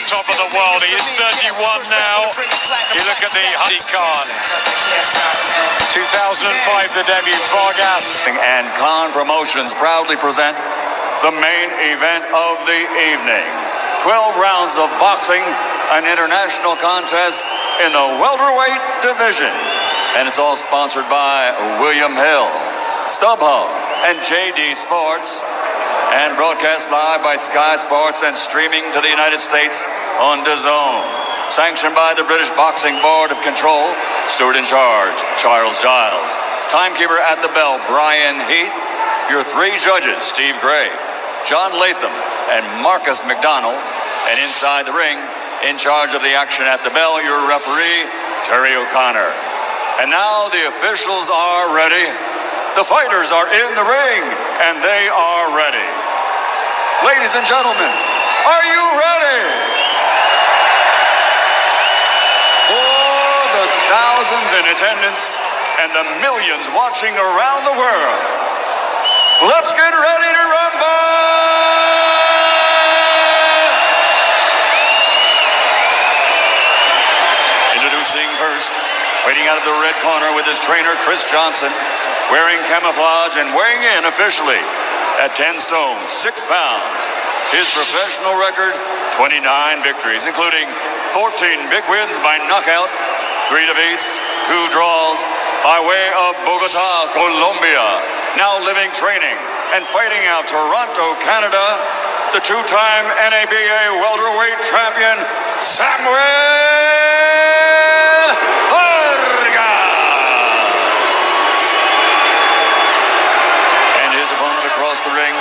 top of the world. He is 31 now. You look at the Amir Khan. 2005, the debut, Vargas. And Khan Promotions proudly present the main event of the evening. 12 rounds of boxing, an international contest in the welterweight division. And it's all sponsored by William Hill, StubHub, and JD Sports, and broadcast live by Sky Sports and streaming to the United States on DAZN. Sanctioned by the British Boxing Board of Control, steward in charge, Charles Giles. Timekeeper at the bell, Brian Heath. Your three judges, Steve Gray, John Latham, and Marcus McDonald. And inside the ring, in charge of the action at the bell, your referee, Terry O'Connor. And now the officials are ready. The fighters are in the ring, and they are ready. Ladies and gentlemen, are you ready? For the thousands in attendance and the millions watching around the world, let's get ready to rumble! Introducing first, fighting out of the red corner with his trainer, Chris Johnson, wearing camouflage and weighing in officially at 10 stone, 6 pounds. His professional record, 29 victories, including 14 big wins by knockout, 3 defeats, 2 draws, by way of Bogota, Colombia. Now living, training, and fighting out Toronto, Canada, the 2-time NABA welterweight champion, Samuel Vargas. And his opponent across the ring,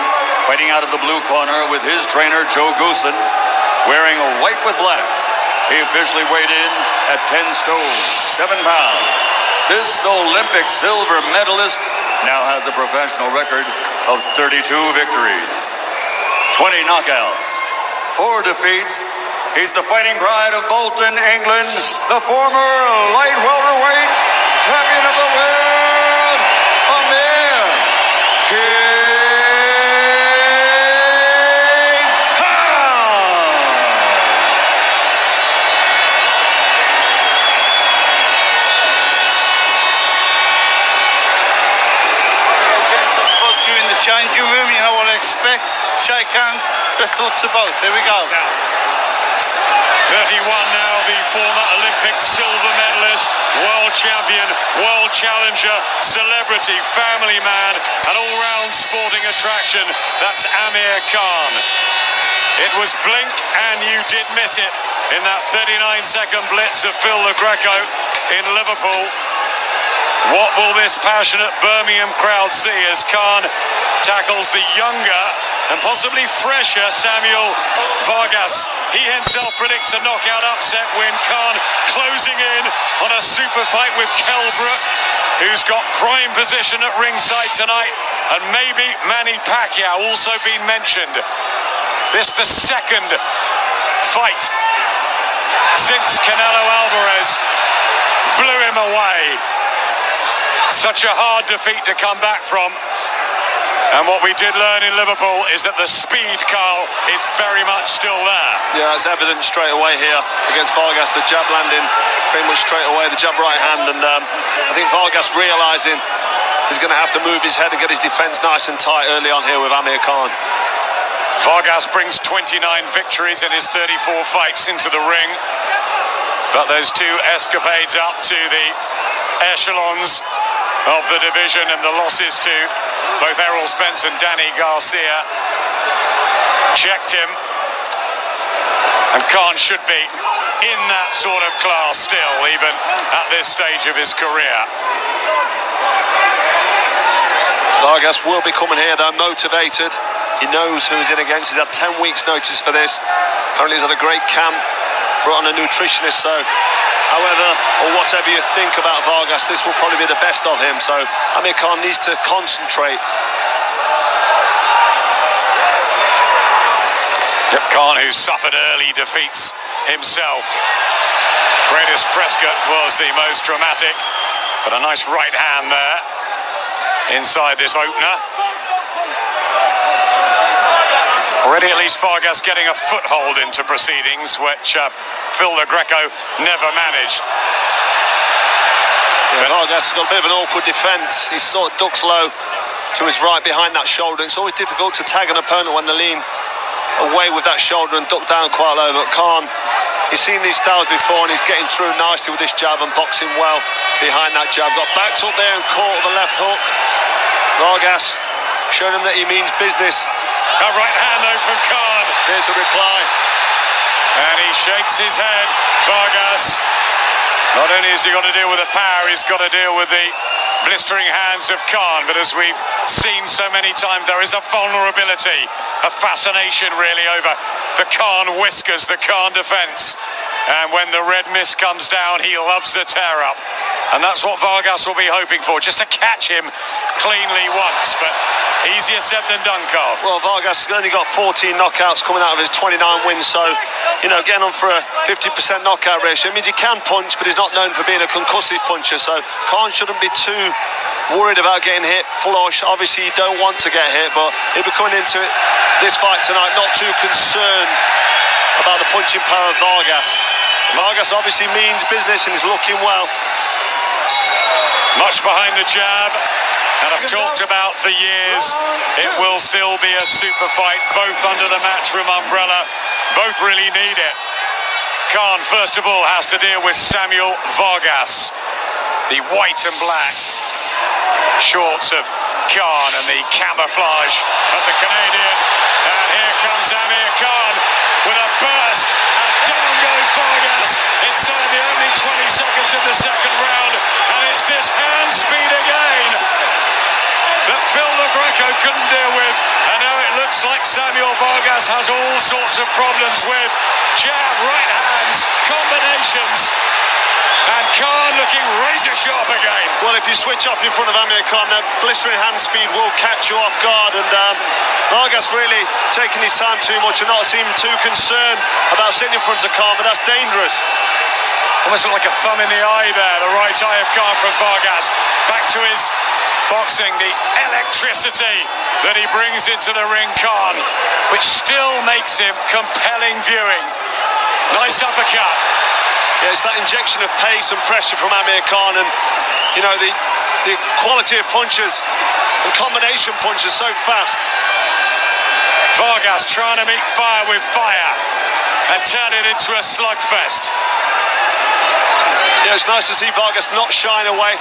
fighting out of the blue corner with his trainer, Joe Goosen, wearing a white with black. He officially weighed in at 10 stone, 7 pounds. This Olympic silver medalist now has a professional record of 32 victories, 20 knockouts, 4 defeats. He's the fighting pride of Bolton, England, the former light welterweight champion of the world, Amir Khan. Changing room, you know what I expect. Shake hands, best of luck to both. Here we go. 31 now, the former Olympic silver medalist, world champion, world challenger, celebrity, family man, an all-round sporting attraction. That's Amir Khan. It was blink and you did miss it in that 39-second blitz of Phil the Greco in Liverpool. What will this passionate Birmingham crowd see as Khan tackles the younger and possibly fresher Samuel Vargas? He himself predicts a knockout upset win. Khan closing in on a super fight with Kell Brook, who's got prime position at ringside tonight, and maybe Manny Pacquiao also been mentioned. This the second fight since Canelo Alvarez blew him away. Such a hard defeat to come back from. And what we did learn in Liverpool is that the speed, Carl, is very much still there. Yeah, it's evident straight away here against Vargas. The jab landing pretty much straight away, the jab right hand. And I think Vargas realising he's going to have to move his head and get his defence nice and tight early on here with Amir Khan. Vargas brings 29 victories in his 34 fights into the ring. But those 2 escapades up to the echelons of the division, and the losses to both Errol Spence and Danny Garcia checked him. And Khan should be in that sort of class still, even at this stage of his career. Vargas will be coming here though, motivated. He knows who he's in against. He's had 10 weeks notice for this. Apparently he's had a great camp, brought on a nutritionist, so however, or whatever you think about Vargas, this will probably be the best of him. So Amir Khan needs to concentrate. Yep, Khan, who suffered early defeats himself. Greatest Prescott was the most dramatic, but a nice right hand there inside this opener. Already at least Vargas getting a foothold into proceedings, which Phil the Greco never managed. Yeah, Vargas has got a bit of an awkward defence. He sort of ducks low to his right behind that shoulder. It's always difficult to tag an opponent when they lean away with that shoulder and duck down quite low. But Khan, he's seen these styles before and he's getting through nicely with this jab and boxing well behind that jab. Got backed up there and caught the left hook. Vargas showing him that he means business. A right hand though from Khan. There's the reply. And he shakes his head. Vargas, not only has he got to deal with the power, he's got to deal with the blistering hands of Khan. But as we've seen so many times, there is a vulnerability, a fascination really over the Khan whiskers, the Khan defence. And when the red mist comes down, he loves to tear up. And that's what Vargas will be hoping for, just to catch him cleanly once. But easier said than done, Carl. Well, Vargas has only got 14 knockouts coming out of his 29 wins, so, you know, getting on for a 50% knockout ratio. It means he can punch, but he's not known for being a concussive puncher, so Khan shouldn't be too worried about getting hit flush. Obviously, you don't want to get hit, but he'll be coming into this fight tonight not too concerned about the punching power of Vargas. Vargas obviously means business and is looking well. Much behind the jab. And I've talked about for years, it will still be a super fight, both under the Matchroom umbrella. Both really need it. Khan, first of all, has to deal with Samuel Vargas. The white and black shorts of Khan and the camouflage of the Canadian. And here comes Amir Khan with a burst. And down goes Vargas inside the opening 20 seconds of the second round. And it's this hand speed again that Phil the Greco couldn't deal with. And now it looks like Samuel Vargas has all sorts of problems with jab, right hands, combinations. And Khan looking razor sharp again. Well, if you switch off in front of Amir Khan, that blistering hand speed will catch you off guard. And Vargas really taking his time too much and not seeming too concerned about sitting in front of Khan, but that's dangerous. Almost looked like a thumb in the eye there, the right eye of Khan from Vargas. Back to his boxing, the electricity that he brings into the ring, Khan, which still makes him compelling viewing. Nice uppercut. Yeah, it's that injection of pace and pressure from Amir Khan, and you know the quality of punches and combination punches so fast. Vargas trying to meet fire with fire and turn it into a slugfest. Yeah, it's nice to see Vargas not shying away,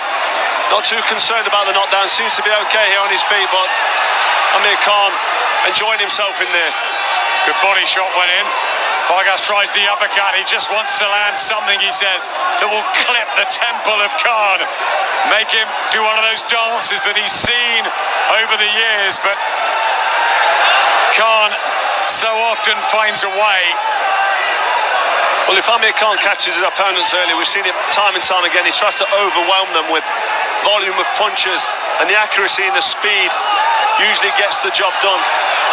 not too concerned about the knockdown. Seems to be okay here on his feet, but Amir Khan enjoying himself in there. Good body shot went in. Vargas tries the uppercut. He just wants to land something, he says, that will clip the temple of Khan. Make him do one of those dances that he's seen over the years. But Khan so often finds a way. Well, if Amir Khan catches his opponents early, we've seen it time and time again. He tries to overwhelm them with volume of punches, and the accuracy and the speed usually gets the job done.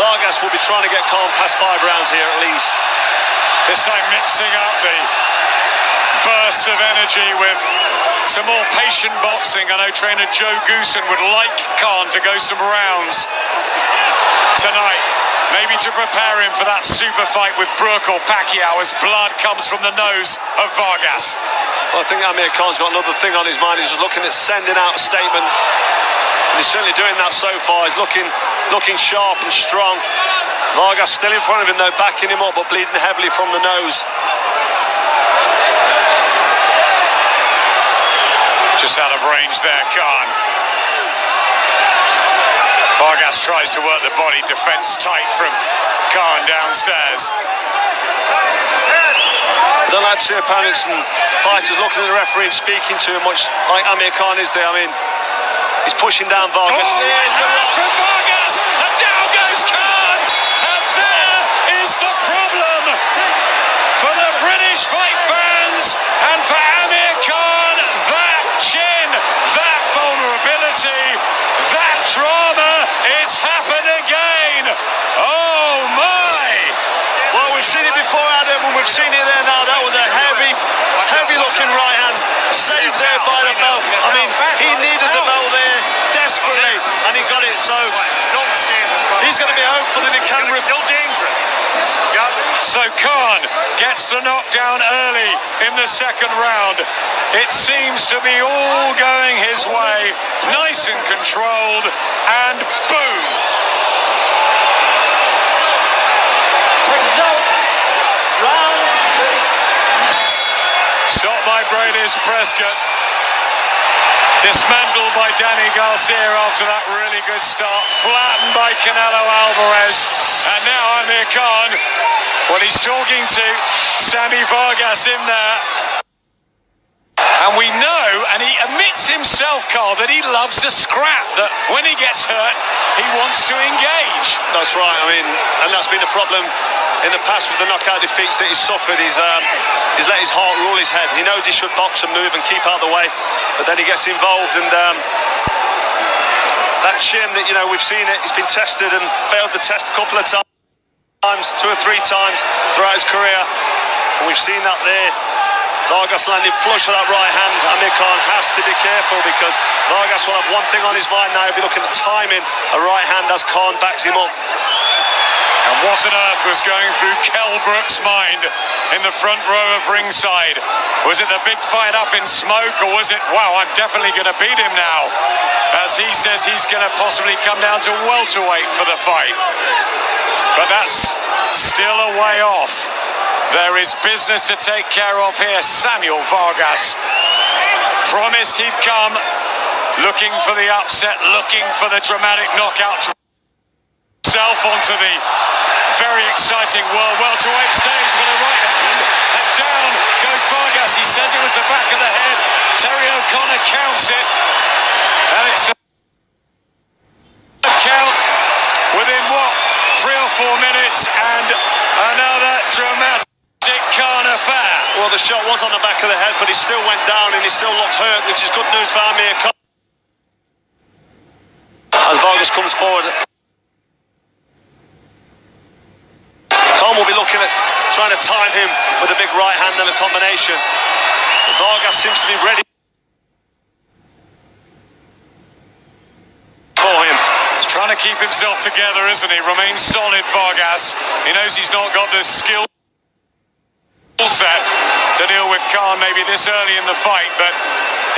Vargas will be trying to get Khan past 5 rounds here at least. This time mixing up the bursts of energy with some more patient boxing. I know trainer Joe Goosen would like Khan to go some rounds tonight, maybe to prepare him for that super fight with Brook or Pacquiao as blood comes from the nose of Vargas. Well, I think Amir Khan's got another thing on his mind. He's just looking at sending out a statement, and he's certainly doing that so far. He's looking sharp and strong. Vargas still in front of him though, backing him up, but bleeding heavily from the nose. Just out of range there, Khan. Vargas tries to work the body defence tight from Khan downstairs. I don't like to see opponents and fighters looking at the referee and speaking to him much like Amir Khan is there. I mean, he's pushing down Vargas. From Vargas, and down goes Khan, and there is the problem for the British fight fans and for Amir Khan. That chin, that vulnerability, that drama, it's happened again. Oh my! Well, we've seen it before, Adam, and we've seen it there now. That was a heavy looking right hand, saved there by the belt. I mean, he needed the belt there desperately, and he got it. So he's going to be hopeful that he Khan still dangerous. So Khan gets the knockdown early in the second round. It seems to be all going his way, nice and controlled, and boom! Shot by Brady's Prescott. Dismantled by Danny Garcia after that really good start. Flattened by Canelo Alvarez. And now Amir Khan, well, he's talking to Sammy Vargas in there. And we know, and he admits himself, Carl, that he loves the scrap, that when he gets hurt, he wants to engage. That's right, I mean, and that's been a problem in the past with the knockout defeats that he's suffered. He's let his heart rule his head. He knows he should box and move and keep out of the way, but then he gets involved, and that chin that, you know, we've seen it, he's been tested and failed the test a couple of times, 2 or 3 times throughout his career, and we've seen that there. Vargas landing flush with that right hand. Amir Khan has to be careful, because Vargas will have one thing on his mind now. He'll be looking at timing a right hand as Khan backs him up. And what on earth was going through Kell Brook's mind in the front row of ringside? Was it the big fight up in smoke, or was it, wow, I'm definitely going to beat him now? As he says he's going to possibly come down to welterweight for the fight. But that's still a way off. There is business to take care of here. Samuel Vargas promised he'd come, looking for the upset, looking for the dramatic knockout. Himself onto the very exciting world welterweight stage with a right hand, and down goes Vargas. He says it was the back of the head. Terry O'Connor counts it, and it's a count within what, 3 or 4 minutes, and another dramatic Khan affair. Well, the shot was on the back of the head, but he still went down and he still looked hurt, which is good news for Amir Khan. As Vargas comes forward, Khan will be looking at trying to time him with a big right hand and a combination. But Vargas seems to be ready for him. He's trying to keep himself together, isn't he? Remains solid, Vargas. He knows he's not got the skill set to deal with Khan maybe this early in the fight, but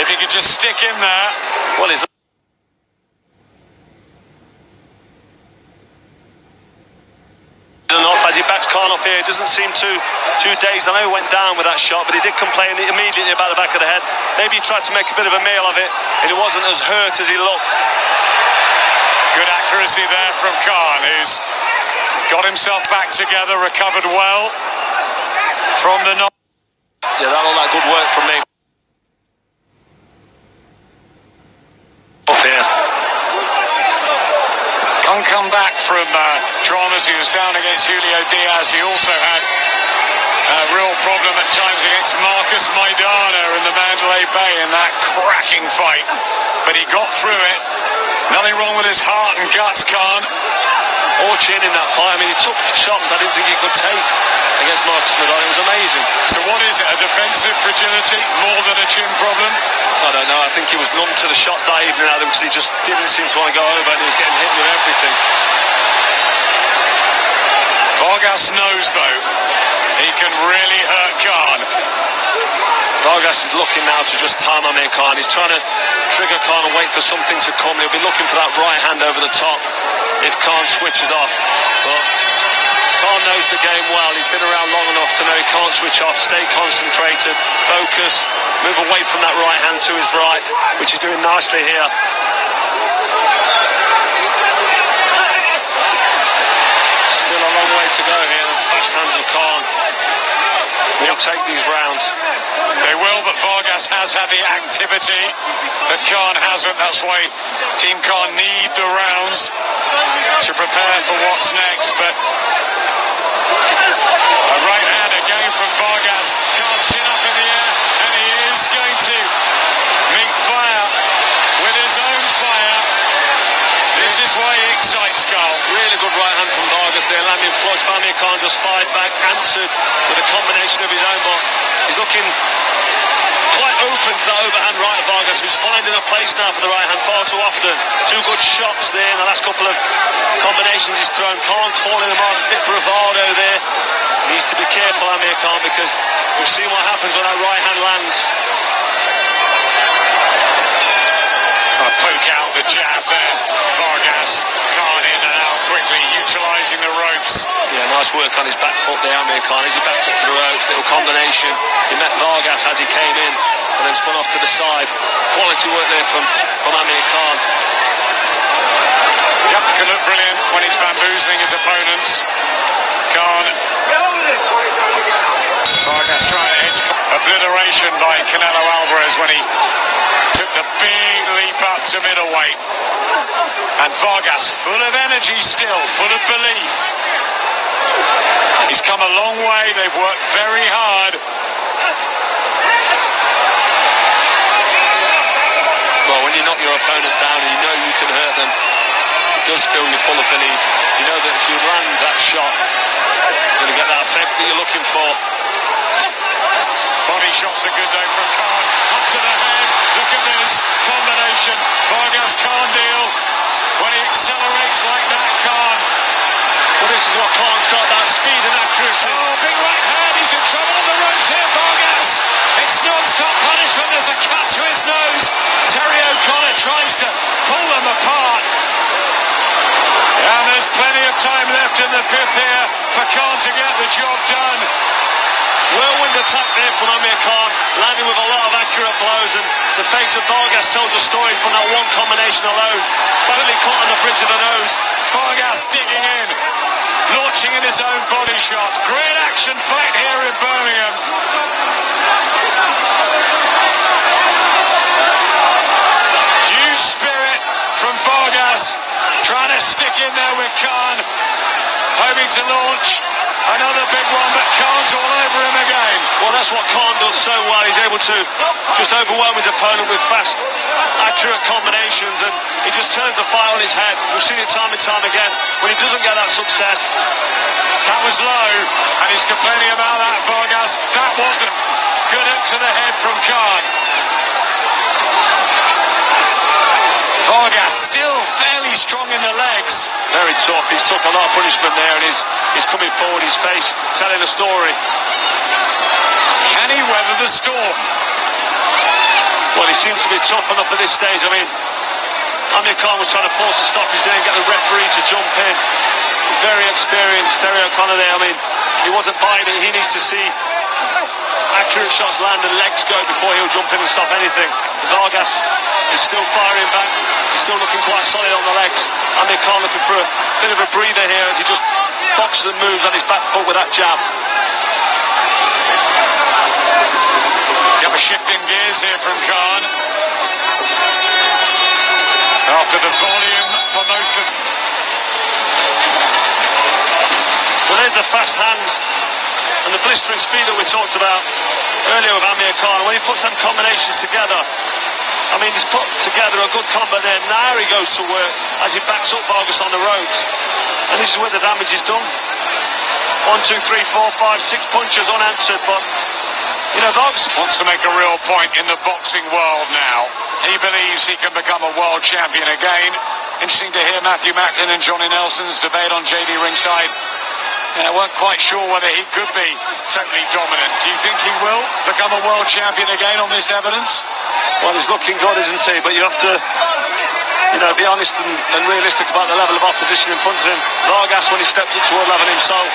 if he could just stick in there. Well, he's enough as he backs Khan up here. It doesn't seem too dazed. I know he went down with that shot, but he did complain immediately about the back of the head. Maybe he tried to make a bit of a meal of it, and he wasn't as hurt as he looked. Good accuracy there from Khan, who's got himself back together, recovered well from the knock. Yeah, that all that good work from me. Up here. Can't come back from dramas. He was down against Julio Diaz. He also had a real problem at times against Marcus Maidana in the Mandalay Bay in that cracking fight. But he got through it. Nothing wrong with his heart and guts, Khan. Or chin in that fight. I mean, he took shots I didn't think he could take against Marcus Maidana. It was amazing. So what is it, a defensive fragility more than a chin problem? I don't know. I think he was numb to the shots that evening at him, because he just didn't seem to want to go over, and he was getting hit with everything. Vargas knows, though, he can really hurt Khan. Vargas is looking now to just time Amir Khan. He's trying to trigger Khan and wait for something to come. He'll be looking for that right hand over the top if Khan switches off. But Khan knows the game well. He's been around long enough to know he can't switch off. Stay concentrated, focus, move away from that right hand to his right, which he's doing nicely here. Still a long way to go here. The fast hands of Khan will take these rounds. They will, but Vargas has had the activity that Khan hasn't. That's why Team Khan need the rounds to prepare for what's next. But a right hand again from Vargas. Khan's chin up in the air, and he is going to meet fire with his own fire. This is why he excites Carl. Really good right hand from Vargas there, landing flush. Amir Khan just fired back, answered with a combination of his own, but he's looking quite open to that overhand right of Vargas, who's finding a place now for the right hand far too often. Two good shots there in the last couple of combinations he's thrown. Khan calling him on, a bit bravado there. Needs to be careful, Amir Khan, because we've seen what happens when that right hand lands. Trying to poke out the jab there. Vargas, Khan in and out quickly, utilising the ropes. Yeah, nice work on his back foot there, Amir Khan. As he backed up to the ropes, little combination. He met Vargas as he came in and then spun off to the side. Quality work there from Amir Khan. Yep, can look brilliant when he's bamboozling his opponents. Khan. Vargas trying to edge. Obliteration by Canelo Alvarez when he took the big leap up to middleweight. And Vargas full of energy still, full of belief. He's come a long way, they've worked very hard. Well, when you knock your opponent down and you know you can hurt them, it does fill you full of belief. You know that if you land that shot, you're going to get that effect that you're looking for. Body shots are good though from Khan. Up to the head. Look at this combination. Vargas can't deal when he accelerates like that. Khan. Well, this is what Khan's got, that speed and accuracy. Oh, big right hand. He's in trouble on the ropes here, Vargas. It's non-stop punishment. There's a cut to his nose. Terry O'Connor tries to pull them apart. And there's plenty of time left in the fifth here for Khan to get the job done. Whirlwind attack there from Amir Khan, landing with a lot of accurate blows, and the face of Vargas tells a story from that one combination alone. Badly caught on the bridge of the nose. Vargas digging in, launching in his own body shots. Great action fight here in Birmingham. Huge spirit from Vargas, trying to stick in there with Khan, hoping to launch another big one, but Khan's all over him again. Well, that's what Khan does so well. He's able to just overwhelm his opponent with fast, accurate combinations, and he just turns the fight on his head. We've seen it time and time again. When he doesn't get that success, that was low, and he's complaining about that, Vargas. That wasn't. Good hook to the head from Khan. Vargas still fairly strong in the legs. Very tough. He's took a lot of punishment there, and he's coming forward, his face telling a story. Can he weather the storm? Well, he seems to be tough enough at this stage. I mean, Amir Khan was trying to force a stop. He's going to get the referee to jump in. Very experienced, Terry O'Connor there. I mean, he wasn't buying it. He needs to see accurate shots land and legs go before he'll jump in and stop anything. Vargas is still firing back. He's still looking quite solid on the legs. Amir Khan looking for a bit of a breather here as he just boxes and moves on his back foot with that jab. You have a shift in gears here from Khan. After the volume for most of... Well, there's the fast hands and the blistering speed that we talked about earlier with Amir Khan. When he puts them combinations together, I mean, he's put together a good combo there. Now he goes to work as he backs up Vargas on the ropes. And this is where the damage is done. 1, 2, 3, 4, 5, 6 punches unanswered, but, you know, Vargas wants to make a real point in the boxing world now. He believes he can become a world champion again. Interesting to hear Matthew Macklin and Johnny Nelson's debate on JD Ringside. I weren't quite sure whether he could be totally dominant. Do you think he will become a world champion again on this evidence? Well, he's looking good, isn't he? But you have to, you know, be honest and realistic about the level of opposition in front of him. Vargas, when he stepped up to a level himself,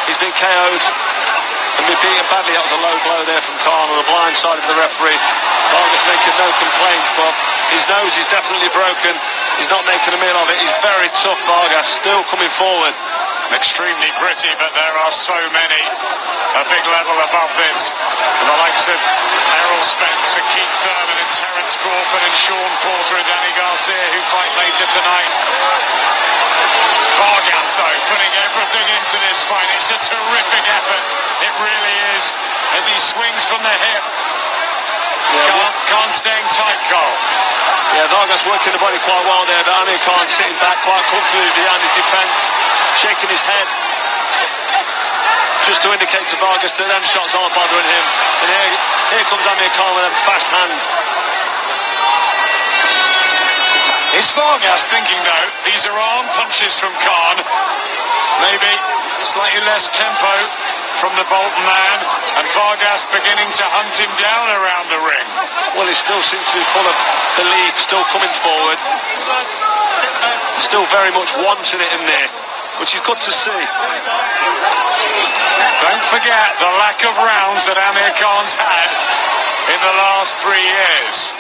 he's been KO'd and been beaten badly. That was a low blow there from Khan on the blind side of the referee. Vargas making no complaints, but his nose is definitely broken. He's not making a meal of it. He's very tough, Vargas, still coming forward. Extremely gritty, but there are so many a big level above this. And the likes of Errol Spence and Keith Thurman and Terence Crawford and Sean Porter and Danny Garcia, who fight later tonight. Vargas, though, putting everything into this fight. It's a terrific effort. It really is. As he swings from the hip. Khan staying tight, Cole. Yeah, Vargas working the body quite well there, but Amir Khan sitting back quite comfortably behind his defence, shaking his head, just to indicate to Vargas that them shots aren't bothering him. And here comes Amir Khan with them fast hands. Is Vargas thinking, though, these are arm punches from Khan? Maybe slightly less tempo from the Bolton man, and Vargas beginning to hunt him down around the ring. Well, he still seems to be full of belief, still coming forward. Still very much wanting it in there, which is good to see. Don't forget the lack of rounds that Amir Khan's had in the last 3 years.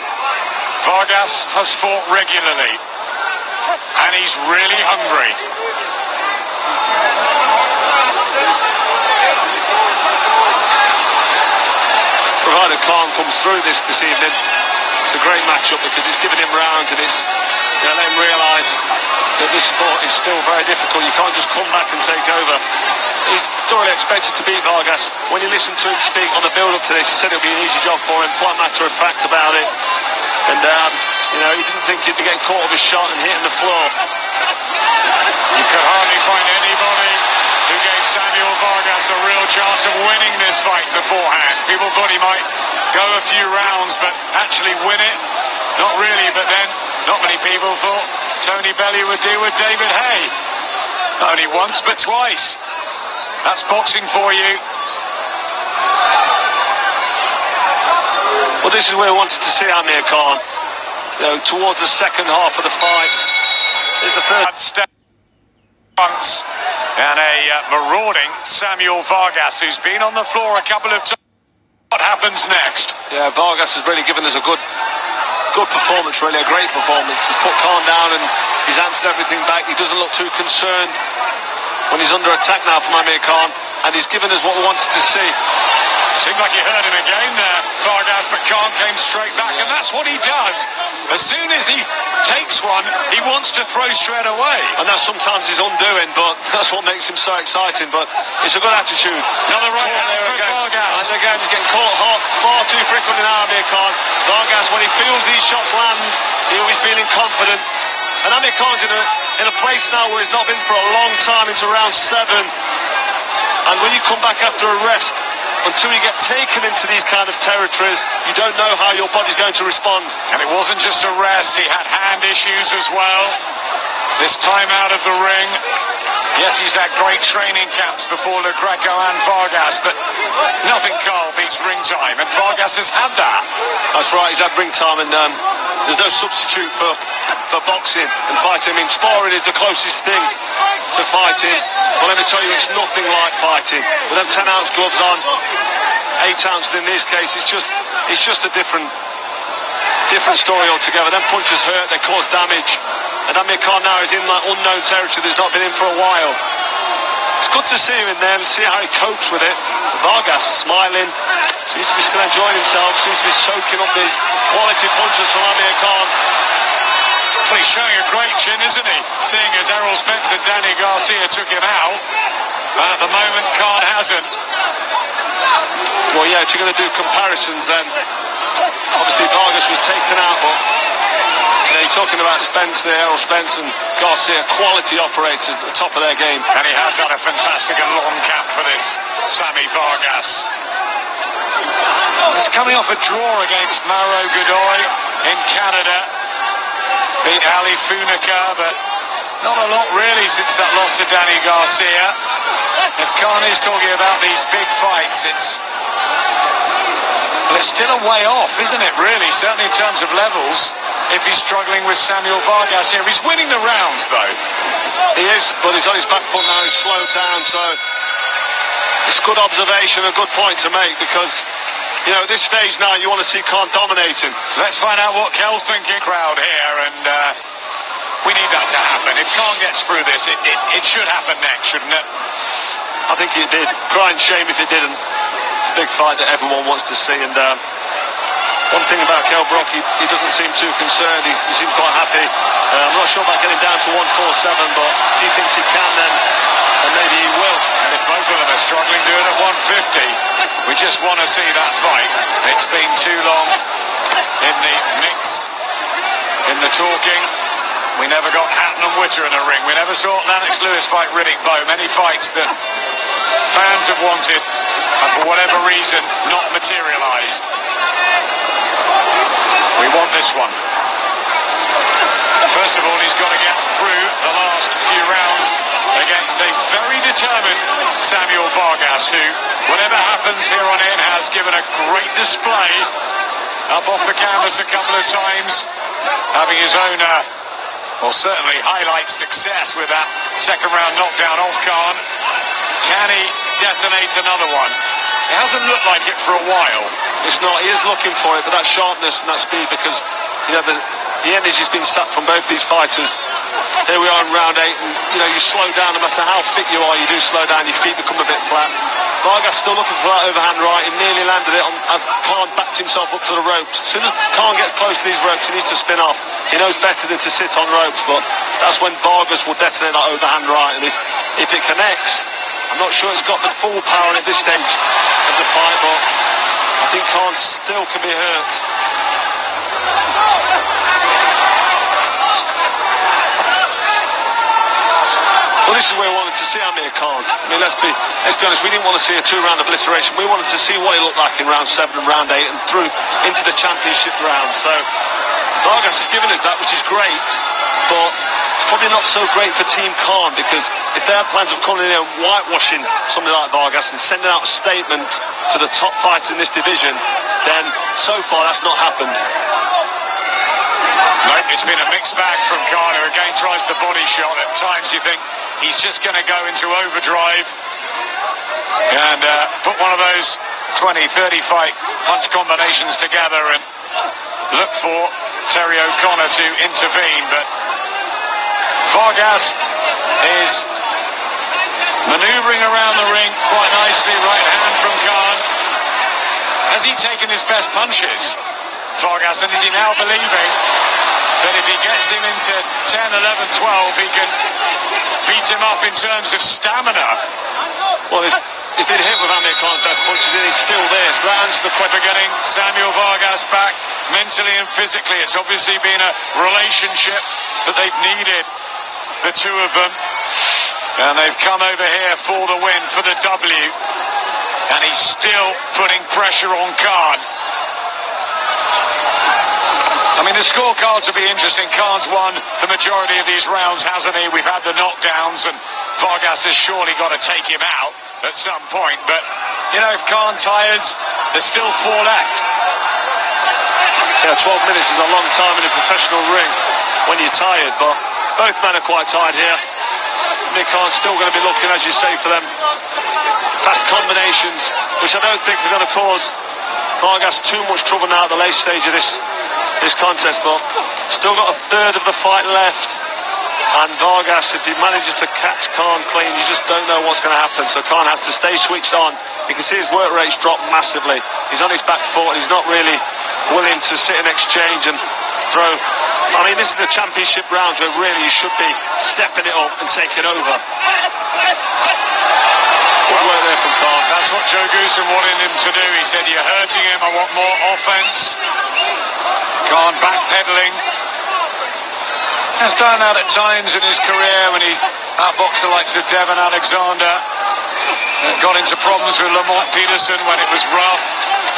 Vargas has fought regularly, and he's really hungry. Provided Khan comes through this evening, it's a great matchup because it's giving him rounds and it's let him realise that this sport is still very difficult. You can't just come back and take over. He's thoroughly expected to beat Vargas. When you listen to him speak on the build-up to this, he said it'll be an easy job for him, quite matter of fact about it. And, he didn't think he'd be getting caught with a shot and hitting the floor. You could hardly find anybody who gave Samuel Vargas a real chance of winning this fight beforehand. People thought he might go a few rounds, but actually win it, not really. But then, not many people thought Tony Bellew would do with David Haye. Not only once, but twice. That's boxing for you. Well, this is where we wanted to see Amir Khan. Towards the second half of the fight. Is the first punts and a marauding Samuel Vargas, who's been on the floor a couple of times. What happens next? Yeah, Vargas has really given us a good performance, really a great performance. He's put Khan down and he's answered everything back. He doesn't look too concerned when he's under attack now from Amir Khan, and he's given us what we wanted to see. Seemed like he heard him again there, Vargas, but Khan came straight back, and that's what he does. As soon as he takes one, he wants to throw straight away. And that's sometimes his undoing, but that's what makes him so exciting. But it's a good attitude. Another right hand for Vargas. And again, he's getting caught hot far too frequently now, Amir Khan. Vargas, when he feels these shots land, he'll be feeling confident. And Amir Khan's in a place now where he's not been for a long time, into round 7. And when you come back after a rest, until you get taken into these kind of territories, you don't know how your body's going to respond. And it wasn't just a rest, he had hand issues as well. This time out of the ring. Yes, he's had great training camps before Le Greco and Vargas, but nothing, Carl, beats ring time, and Vargas has had that. That's right, he's had ring time, and there's no substitute for boxing and fighting. I mean, sparring is the closest thing to fighting. Well, let me tell you, it's nothing like fighting. With them 10-ounce gloves on, 8-ounce in this case, it's just a different story altogether. Them punches hurt, they cause damage. And Amir Khan now is in that unknown territory that's not been in for a while. It's good to see him in there and see how he copes with it. Vargas smiling, seems to be still enjoying himself, seems to be soaking up these quality punches from Amir Khan. Well, he's showing a great chin, isn't he? Seeing as Errol Spence and Danny Garcia took him out, and at the moment Khan hasn't. Well, yeah, if you're going to do comparisons, then obviously Vargas was taken out, but you're talking about Spence there, Errol Spence and Garcia, quality operators at the top of their game. And he has had a fantastic and long camp for this, Sammy Vargas. He's coming off a draw against Mauro Godoy in Canada. Beat Ali Funica, but not a lot really since that loss to Danny Garcia. If Khan is talking about these big fights, it's still a way off, isn't it, really? Certainly in terms of levels, if he's struggling with Samuel Vargas here. He's winning the rounds, though. He is, but he's on his back foot now, he's slowed down, so it's good observation, a good point to make, because at this stage now, you want to see Khan dominating. Let's find out what Kel's thinking. Crowd here, and we need that to happen. If Khan gets through this, it should happen next, shouldn't it? I think it did. Crying shame if it didn't. It's a big fight that everyone wants to see, and one thing about Kell Brook, he doesn't seem too concerned. He seems quite happy. I'm not sure about getting down to 147, but if he thinks he can, then maybe he will. And if both of them are struggling, do it at 150. We just want to see that fight. It's been too long in the mix, in the talking. We never got Hatton and Witter in a ring. We never saw Lennox Lewis fight Riddick Bowe. Many fights that fans have wanted and for whatever reason not materialised. We want this one. First of all, he's got to get through the last few rounds against a very determined Samuel Vargas, who, whatever happens here on in, has given a great display up off the canvas a couple of times, having his own, certainly highlight success with that second round knockdown off Khan. Can he detonate another one? It hasn't looked like it for a while. It's not. He is looking for it, but that sharpness and that speed, because the energy's been sapped from both these fighters. Here we are in round 8, and you slow down. No matter how fit you are, you do slow down. Your feet become a bit flat. Vargas still looking for that overhand right. He nearly landed it as Khan backed himself up to the ropes. As soon as Khan gets close to these ropes, he needs to spin off. He knows better than to sit on ropes, but that's when Vargas will detonate that overhand right. And if it connects, I'm not sure it's got the full power at this stage of the fight, but I think Khan still can be hurt. Well, this is where we wanted to see Amir Khan. I mean, let's be honest, we didn't want to see a 2-round obliteration. We wanted to see what he looked like in round 7 and round 8 and through into the championship round. So Vargas has given us that, which is great, but it's probably not so great for Team Khan, because if they had plans of coming in and whitewashing somebody like Vargas and sending out a statement to the top fighters in this division, then so far that's not happened. No, it's been a mixed bag from Khan, who again tries the body shot. At times you think he's just going to go into overdrive and put one of those 20, 30 fight punch combinations together and look for Terry O'Connor to intervene. But Vargas is manoeuvring around the ring quite nicely. Right hand from Khan. Has he taken his best punches, Vargas, and is he now believing that if he gets him into 10, 11, 12, he can beat him up in terms of stamina? Well, he's been hit with Amir Khan's best punches and he's still there, so that answers the question. Getting Samuel Vargas back mentally and physically. It's obviously been a relationship that they've needed, the two of them, and they've come over here for the win, for the W, and he's still putting pressure on Khan. I mean, the scorecards will be interesting. Khan's won the majority of these rounds, hasn't he? We've had the knockdowns, and Vargas has surely got to take him out at some point. But, if Khan tires, there's still 4 left. Yeah, 12 minutes is a long time in a professional ring when you're tired, but both men are quite tired here. Amir Khan's still going to be looking, as you say, for them fast combinations, which I don't think are going to cause Vargas too much trouble now at the late stage of this contest, but still got a third of the fight left, and Vargas, if he manages to catch Khan clean, you just don't know what's going to happen. So Khan has to stay switched on. You can see his work rate's dropped massively. He's on his back foot and he's not really willing to sit and exchange and throw. I mean, this is the championship rounds where really you should be stepping it up and taking over. Good work there from Khan. That's what Joe Goosen wanted him to do. He said, "You're hurting him, I want more offense." Khan backpedaling. Has done that at times in his career when he outboxed the likes of Devon Alexander. Got into problems with Lamont Peterson when it was rough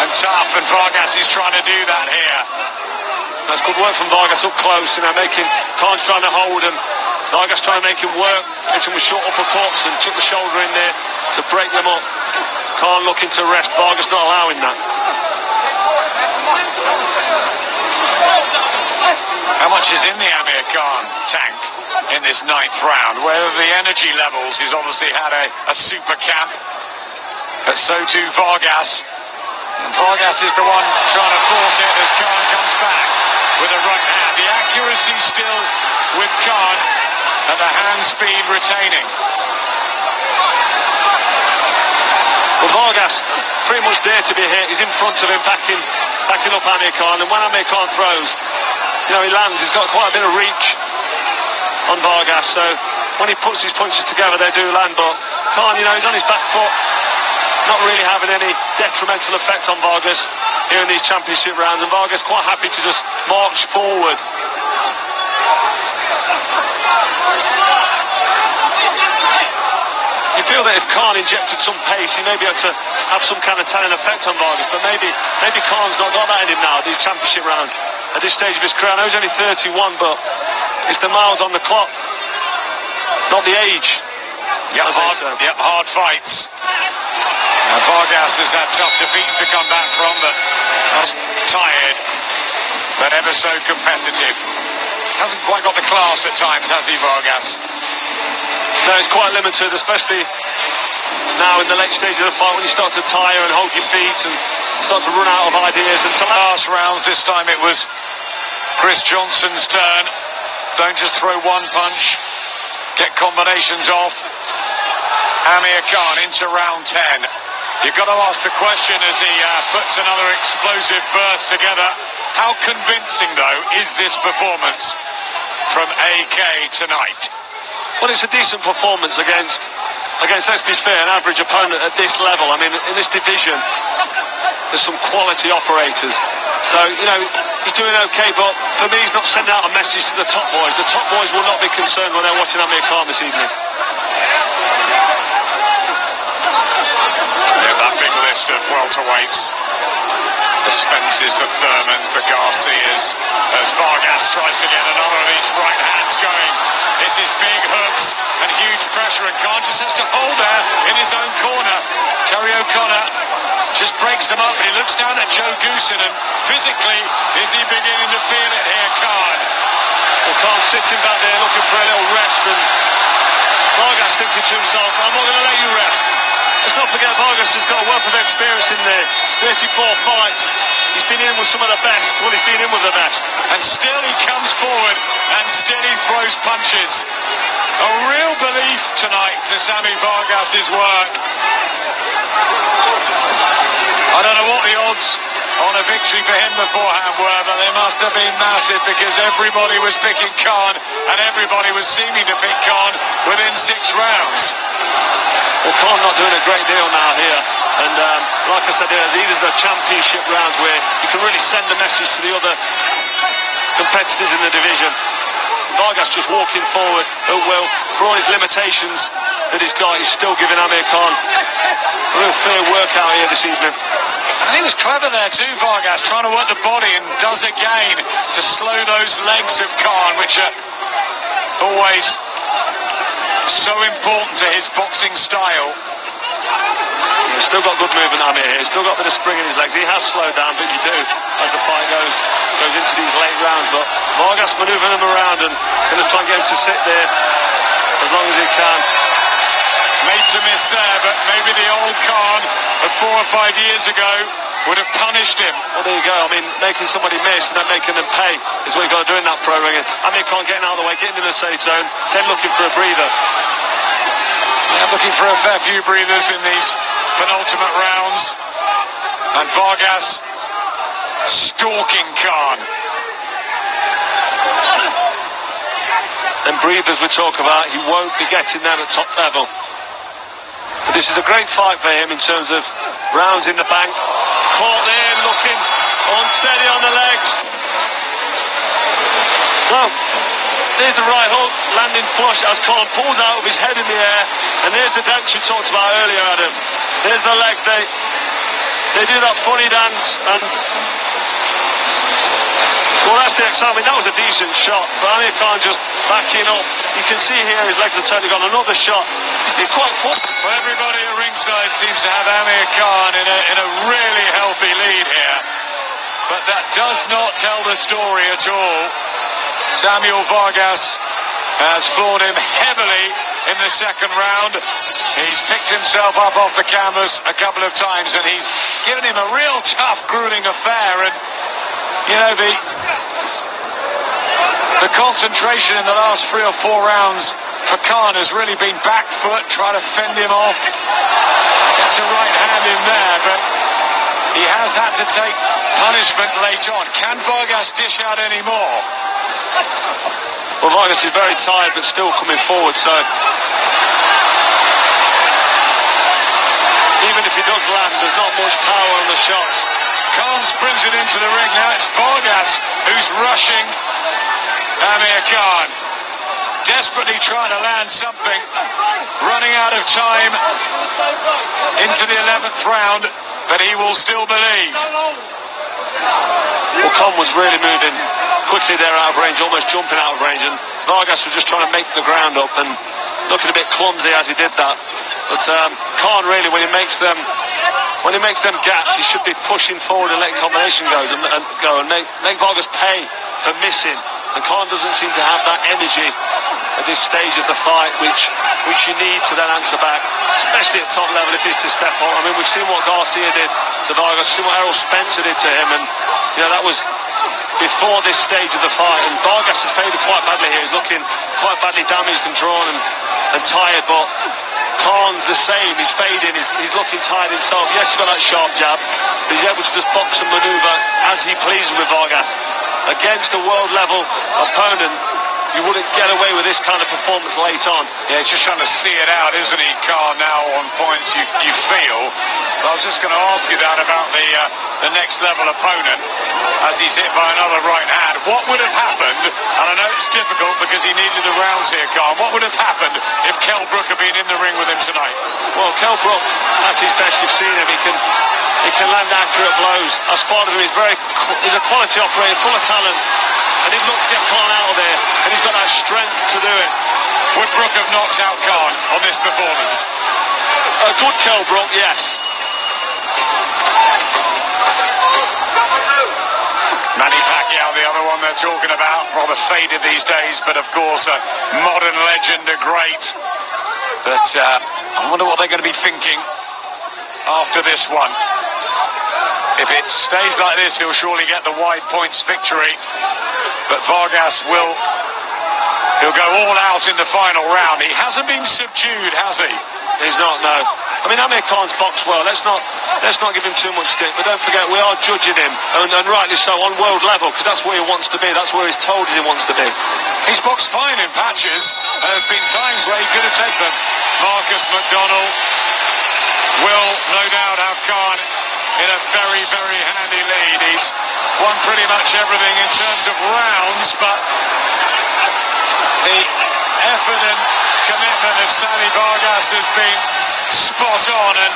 and tough, and Vargas is trying to do that here. That's good work from Vargas up close, making Khan's trying to hold him. Vargas trying to make him work, hit him with short uppercuts and took the shoulder in there to break them up. Khan looking to rest, Vargas not allowing that. How much is in the Amir Khan tank in this 9th round? Whether the energy levels, he's obviously had a super camp, but so too Vargas. And Vargas is the one trying to force it as Khan comes back with a right hand. The accuracy still with Khan and the hand speed retaining. Well, Vargas pretty much there to be hit. He's in front of him, backing up Amir Khan, and when Amir Khan throws, he lands. He's got quite a bit of reach on Vargas, so when he puts his punches together, they do land. But Khan, he's on his back foot, not really having any detrimental effect on Vargas here in these championship rounds, and Vargas quite happy to just march forward. You feel that if Khan injected some pace, he may be able to have some kind of telling effect on Vargas, but maybe Khan's not got that in him now, these championship rounds. At this stage of his career, I know he's only 31, but it's the miles on the clock, not the age. Yep, hard fights. And Vargas has had tough defeats to come back from, but tired, but ever so competitive. Hasn't quite got the class at times, has he, Vargas? No, it's quite limited, especially now in the late stage of the fight when you start to tire and hold your feet and start to run out of ideas. And to last rounds, this time it was Chris Johnson's turn. Don't just throw one punch, get combinations off. Amir Khan into round 10. You've got to ask the question as he puts another explosive burst together. How convincing, though, is this performance from AK tonight? Well, it's a decent performance against, let's be fair, an average opponent at this level. I mean, in this division, there's some quality operators. So, you know, he's doing okay, but for me, he's not sending out a message to the top boys. The top boys will not be concerned when they're watching Amir Khan this evening. Yeah, that big list of welterweights. The Spencers, the Thurmans, the Garcias, as Vargas tries to get another of these right hands going. This is big hooks and huge pressure, and Khan just has to hold there in his own corner. Terry O'Connor just breaks them up, and he looks down at Joe Goosen, and physically, is he beginning to feel it here, Khan? Well, Khan's sitting back there looking for a little rest, and Vargas thinking to himself, I'm not going to let you rest. Let's not forget Vargas has got a wealth of experience in there. 34 fights. He's been in with some of the best. Well, he's been in with the best. And still he comes forward and still he throws punches. A real belief tonight to Sammy Vargas's work. I don't know what the odds on a victory for him beforehand were, but they must have been massive because everybody was picking Khan and everybody was seeming to pick Khan within 6 rounds. Well, Khan not doing a great deal now here, and like I said earlier, these are the championship rounds where you can really send a message to the other competitors in the division. Vargas just walking forward at will, for all his limitations that he's got, he's still giving Amir Khan a real fair workout here this evening. And he was clever there too, Vargas, trying to work the body, and does again to slow those legs of Khan, which are always so important to his boxing style. He's still got good movement, Amir here. He's still got a bit of spring in his legs. He has slowed down, but you do as the fight goes into these late rounds. But Vargas manoeuvring him around and going to try and get him to sit there as long as he can. Made to miss there, but maybe the old Khan of 4 or 5 years ago would have punished him. Well, there you go. I mean, making somebody miss and then making them pay is what you've got to do in that pro ring. Amir Khan getting out of the way, getting in the safe zone, then looking for a breather. Yeah, looking for a fair few breathers in these penultimate rounds. And Vargas stalking Khan. Then breathers we talk about, he won't be getting them at top level. But this is a great fight for him in terms of rounds in the bank. Caught there, looking unsteady on the legs. Well, there's the right hook, landing flush as Khan pulls out of his head in the air. And there's the dance you talked about earlier, Adam. There's the legs, they do that funny dance, and well, that's the excitement. That was a decent shot, but Amir Khan just backing up. You can see here his legs are totally gone. Another shot. He's quite full. Well, everybody at ringside seems to have Amir Khan in a really healthy lead here, but that does not tell the story at all. Samuel Vargas has floored him heavily in the second round. He's picked himself up off the canvas a couple of times, and he's given him a real tough, grueling affair. And you know, the concentration in the last 3 or 4 rounds for Khan has really been back foot, try to fend him off. Gets a right hand in there, but he has had to take punishment late on. Can Vargas dish out any more? Well, Vargas is very tired, but still coming forward, so even if he does land, there's not much power on the shots. Khan springs it into the ring. Now it's Vargas who's rushing Amir Khan. desperately trying to land something, running out of time into the 11th round, but he will still believe. Well, Khan was really moving quickly there out of range, almost jumping out of range, and Vargas was just trying to make the ground up and looking a bit clumsy as he did that. But Khan really, when he makes them gaps, he should be pushing forward and letting combination go and make Vargas pay for missing. And Khan doesn't seem to have that energy at this stage of the fight, which you need to then answer back, especially at top level if he's to step on. I mean, we've seen what Garcia did to Vargas, we've seen what Errol Spencer did to him, and that was before this stage of the fight. And Vargas has faded quite badly here. He's looking quite badly damaged and drawn and tired, but Khan's the same. He's fading, he's looking tired himself. Yes, he's got that sharp jab, but he's able to just box and manoeuvre as he pleases with Vargas. Against a world level opponent, you wouldn't get away with this kind of performance late on. Yeah, he's just trying to see it out, isn't he, Khan, now on points you feel. But I was just going to ask you that about the next level opponent as he's hit by another right hand. What would have happened, and I know it's difficult because he needed the rounds here, Khan, what would have happened if Kell Brook had been in the ring with him tonight? Well, Kell Brook, at his best, you've seen him, he can land accurate blows. I've spotted him, he's a quality operator, full of talent, and he'd look to get Khan out of there, and he's got that strength to do it. Would Brook have knocked out Khan on this performance? A good Kell Brook, yes. Manny Pacquiao, the other one they're talking about, rather faded these days, but of course a modern legend, a great. But I wonder what they're going to be thinking after this one. If it stays like this, he'll surely get the wide points victory. But Vargas he'll go all out in the final round. He hasn't been subdued, has he? He's not, no. I mean, Amir Khan's boxed well. Let's not give him too much stick. But don't forget, we are judging him, and rightly so, on world level, because that's where he wants to be. That's where he's told us he wants to be. He's boxed fine in patches, and there's been times where he could have taken them. Marcus McDonnell will no doubt have Khan in a very, very handy lead. He's won pretty much everything in terms of rounds, but the effort and commitment of Sammy Vargas has been spot on and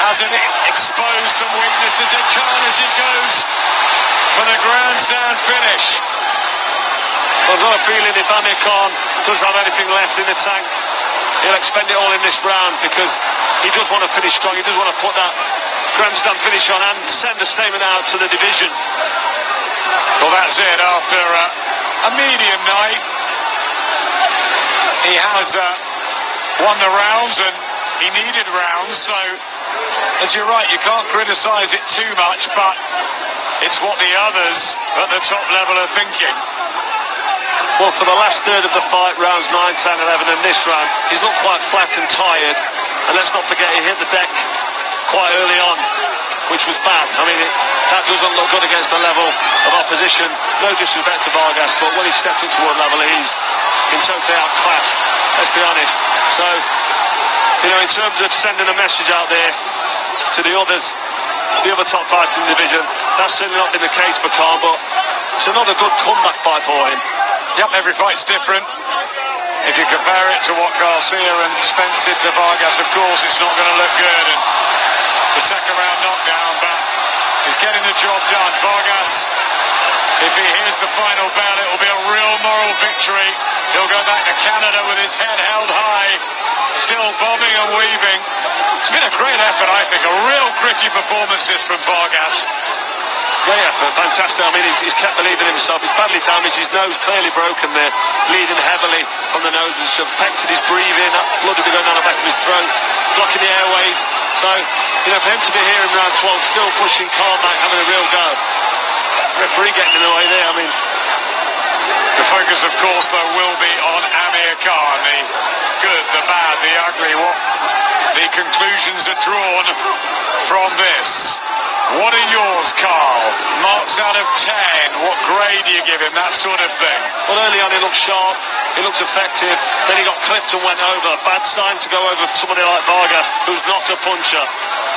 hasn't exposed some weaknesses in Khan as he goes for the grandstand finish. I've got a feeling if Amir Khan does have anything left in the tank, he'll expend it all in this round, because he does want to finish strong. He does want to put that grandstand finish on and send a statement out to the division. Well, that's it. After a medium night, he has won the rounds, and he needed rounds. So, as you're right, you can't criticise it too much, but it's what the others at the top level are thinking. Well, for the last third of the fight, rounds 9, 10, 11, and this round, he's looked quite flat and tired. And let's not forget, he hit the deck quite early on, which was bad. I mean, that doesn't look good against the level of opposition. No disrespect to Vargas, but when he stepped up toward level, he's been totally outclassed, let's be honest. So, in terms of sending a message out there to the other top fighters in the division, that's certainly not been the case for Khan, but it's another good comeback fight for him. Yep, every fight's different. If you compare it to what Garcia and Spence did to Vargas, of course, it's not going to look good. And the second round knockdown, but he's getting the job done. Vargas, if he hears the final bell, it will be a real moral victory. He'll go back to Canada with his head held high, still bobbing and weaving. It's been a great effort, I think. A real gritty performance this from Vargas. Great effort, fantastic. I mean, he's kept believing in himself. He's badly damaged, his nose clearly broken there, bleeding heavily from the nose, which affected his breathing. That blood would be going down the back of his throat, blocking the airways. So, for him to be here in round 12, still pushing Khan back, having a real go. Referee getting in the way there, I mean. The focus, of course, though, will be on Amir Khan. The good, the bad, the ugly. What the conclusions are drawn from this. What are yours, Carl? Marks out of 10. What grade do you give him? That sort of thing. Well, early on he looked sharp, he looked effective, then he got clipped and went over. Bad sign to go over for somebody like Vargas, who's not a puncher.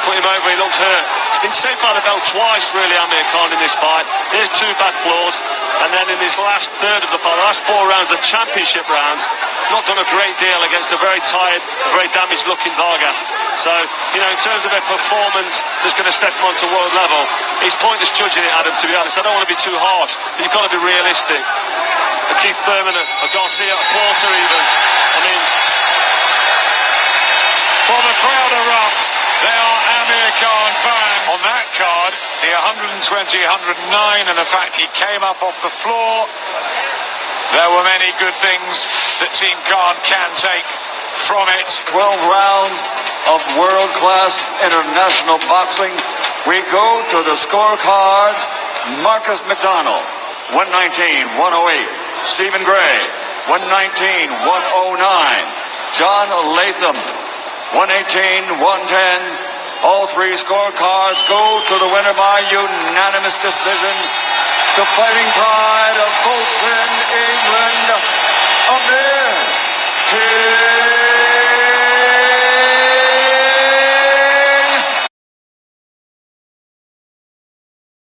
Put him over, he looked hurt. To be been saved by the bell twice, really, Amir Khan, in this fight. There's 2 back claws, and then in this last third of the fight, the last 4 rounds, the championship rounds, he's not done a great deal against a very tired, a very damaged-looking Vargas. So, you know, in terms of a performance that's going to step him onto world level, it's pointless judging it, Adam, to be honest. I don't want to be too harsh, but you've got to be realistic. A Keith Thurman, a Garcia, a Porter even. I mean... For the crowd erupt, they are Amir Khan fans. On that card, the 120, 109, and the fact he came up off the floor, there were many good things that Team Khan can take from it. 12 rounds of world-class international boxing. We go to the scorecards. Marcus McDonald, 119-108. Stephen Gray, 119-109. John Latham, 118-110. All 3 scorecards go to the winner by unanimous decision. The fighting pride of Bolton, England, Amir Khan.